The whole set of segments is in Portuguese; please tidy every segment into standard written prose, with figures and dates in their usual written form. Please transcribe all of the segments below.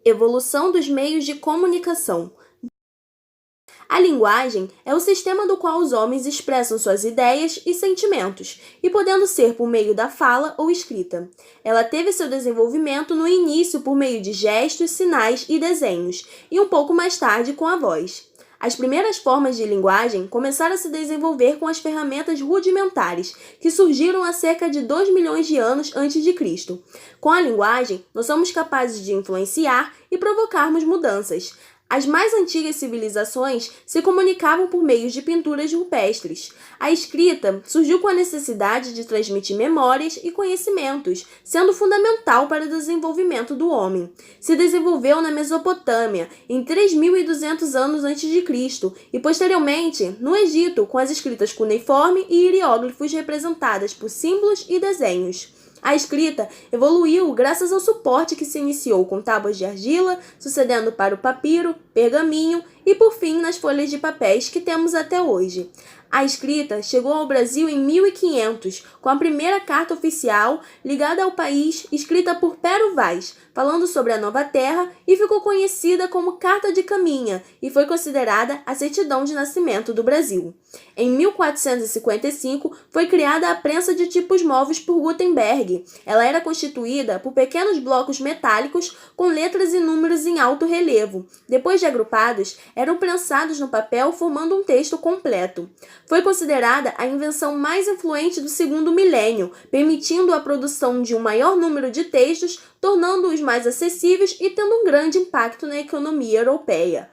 Evolução dos meios de comunicação. A linguagem é o sistema do qual os homens expressam suas ideias e sentimentos, e podendo ser por meio da fala ou escrita. Ela teve seu desenvolvimento no início por meio de gestos, sinais e desenhos, e um pouco mais tarde com a voz. As primeiras formas de linguagem começaram a se desenvolver com as ferramentas rudimentares, que surgiram há cerca de 2 milhões de anos antes de Cristo. Com a linguagem, nós somos capazes de influenciar e provocarmos mudanças. As mais antigas civilizações se comunicavam por meio de pinturas rupestres. A escrita surgiu com a necessidade de transmitir memórias e conhecimentos, sendo fundamental para o desenvolvimento do homem. Se desenvolveu na Mesopotâmia, em 3.200 anos antes de Cristo, e posteriormente no Egito, com as escritas cuneiforme e hieróglifos representadas por símbolos e desenhos. A escrita evoluiu graças ao suporte que se iniciou com tábuas de argila, sucedendo para o papiro, pergaminho e, por fim, nas folhas de papéis que temos até hoje. A escrita chegou ao Brasil em 1500, com a primeira carta oficial ligada ao país, escrita por Pero Vaz, falando sobre a nova terra, e ficou conhecida como Carta de Caminha, e foi considerada a certidão de nascimento do Brasil. Em 1455, foi criada a prensa de tipos móveis por Gutenberg. Ela era constituída por pequenos blocos metálicos com letras e números em alto relevo. Depois de agrupados, eram prensados no papel formando um texto completo. Foi considerada a invenção mais influente do segundo milênio, permitindo a produção de um maior número de textos, tornando-os mais acessíveis e tendo um grande impacto na economia europeia.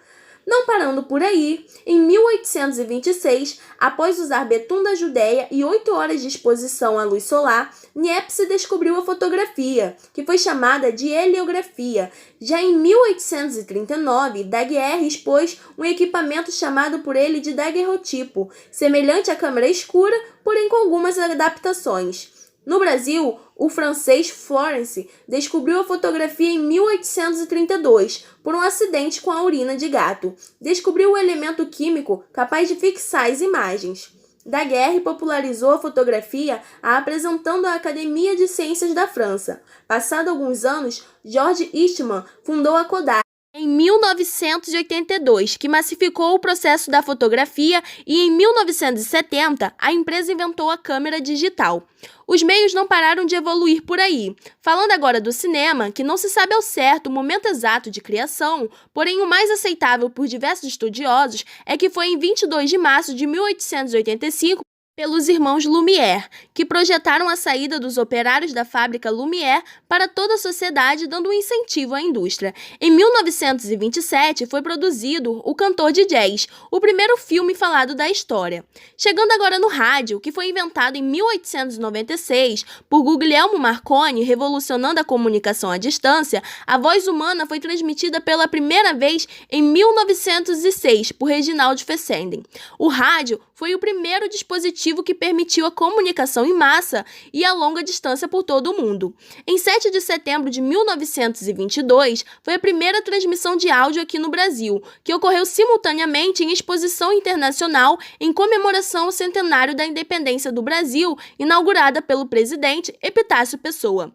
Não parando por aí, em 1826, após usar betum da Judéia e 8 horas de exposição à luz solar, Niepce descobriu a fotografia, que foi chamada de heliografia. Já em 1839, Daguerre expôs um equipamento chamado por ele de daguerrotipo, semelhante à câmera escura, porém com algumas adaptações. No Brasil, o francês Florence descobriu a fotografia em 1832 por um acidente com a urina de gato. Descobriu o elemento químico capaz de fixar as imagens. Daguerre popularizou a fotografia a apresentando à Academia de Ciências da França. Passado alguns anos, George Eastman fundou a Kodak em 1982, que massificou o processo da fotografia, e em 1970 a empresa inventou a câmera digital. Os meios não pararam de evoluir por aí. Falando agora do cinema, que não se sabe ao certo o momento exato de criação, porém o mais aceitável por diversos estudiosos é que foi em 22 de março de 1885, pelos irmãos Lumière, que projetaram a saída dos operários da fábrica Lumière para toda a sociedade, dando um incentivo à indústria. Em 1927 foi produzido O Cantor de Jazz, o primeiro filme falado da história. Chegando agora no rádio, que foi inventado em 1896 por Guglielmo Marconi, revolucionando a comunicação à distância, a voz humana foi transmitida pela primeira vez em 1906 por Reginald Fessenden. O rádio foi o primeiro dispositivo que permitiu a comunicação em massa e a longa distância por todo o mundo. Em 7 de setembro de 1922, foi a primeira transmissão de áudio aqui no Brasil, que ocorreu simultaneamente em exposição internacional em comemoração ao centenário da independência do Brasil, inaugurada pelo presidente Epitácio Pessoa.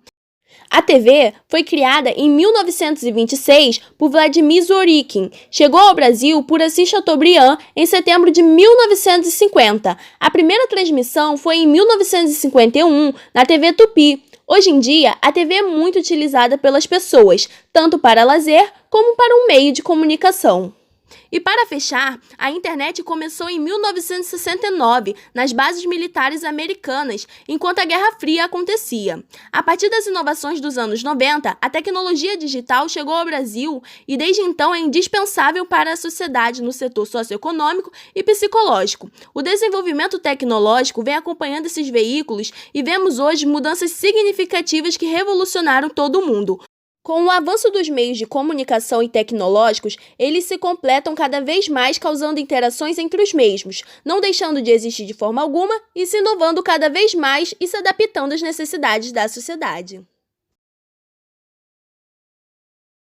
A TV foi criada em 1926 por Vladimir Zworykin. Chegou ao Brasil por Assis Chateaubriand em setembro de 1950. A primeira transmissão foi em 1951 na TV Tupi. Hoje em dia, a TV é muito utilizada pelas pessoas, tanto para lazer como para um meio de comunicação. E para fechar, a internet começou em 1969, nas bases militares americanas, enquanto a Guerra Fria acontecia. A partir das inovações dos anos 90, a tecnologia digital chegou ao Brasil e desde então é indispensável para a sociedade no setor socioeconômico e psicológico. O desenvolvimento tecnológico vem acompanhando esses veículos e vemos hoje mudanças significativas que revolucionaram todo o mundo. Com o avanço dos meios de comunicação e tecnológicos, eles se completam cada vez mais, causando interações entre os mesmos, não deixando de existir de forma alguma e se inovando cada vez mais e se adaptando às necessidades da sociedade.